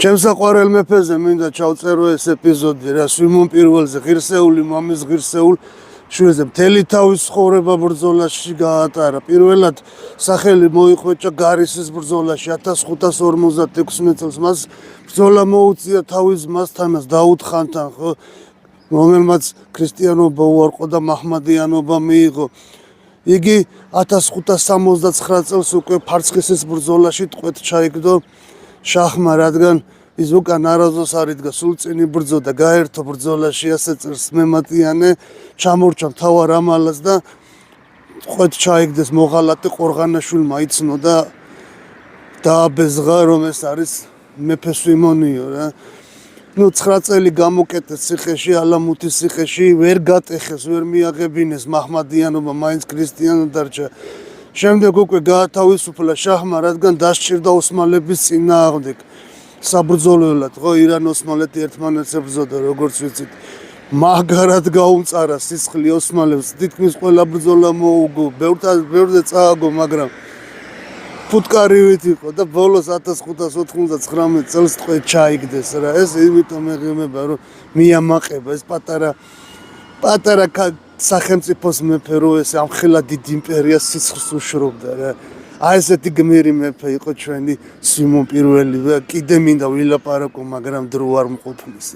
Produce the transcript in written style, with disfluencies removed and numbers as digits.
ჩემსაყვარელ მეფეზე მინდა ჩავწერო ეს ეპიზოდი რა სიმონ პირველზე ღირსეული მამის ღირსეულ შვილზე მთელი თავის ცხოვრება ბრძოლაში გაატარა. პირველად სახელი მოიხვეჭა გარისის ბრძოლაში 1556 წელს. მას ბრძოლა მოუწია თავის ძმასთანაც დაუდ ხანთან, ხო, რომელმაც ქრისტიანობა უარყო და მაჰმადიანობა მიიღო. იგი 1569 წელს უკვე ფარცხისის ბრძოლაში ტყვედ ჩაიგდო შაჰმა, რადგან ის უკან არაზოს არიდგა, სულ წინ იბრძოდა, გაერთო ბრძოლაში, ასე წერს მემატიანე, ჩამორჩა მთავარ ამალას და ტყვედ ჩაიგდეს მოღალატე ყორღანაშვილმა იცნო და დააბეზღა, რომ ეს არის მეფე სვიმონიო რა. 9 წელი გამოკეტეს ციხეში, ალამუთის ციხეში, ვერ გატეხეს, ვერ მიაღებინეს მაჰმადიანობა, მაინც ქრისტიანობა დარჩა. შემდეგ უკვე გაათავისუფლა შაჰმა, რადგან დასჭირდა ოსმალების წინააღმდეგ. საბრძოლველად, ხო, ირან-ოსმალეთი ერთმანეთს ებრძოდა, როგორც ვიცით. მაგარად გაუმწარა სისხლი ოსმალებს, თითქმის ყველა ბრძოლა მოუგო, ბევრზე წააგო, მაგრამ ფუტკარივით იყო და ბოლოს 1599 წელს ტყვედ ჩაიგდეს რა. ეს იმიტომ მეღიმება, რომ მიამაყება ეს პატარა სახელმწიფოს მეფე, რომ ეს ამხელა დიდ იმპერიას სისხლს უშრობდა რა. აი ესეთი გმირი მეფე იყო ჩვენი სიმონ პირველი და კიდე მინდა ვილაპარაკო, მაგრამ დრო არ მყოფნის.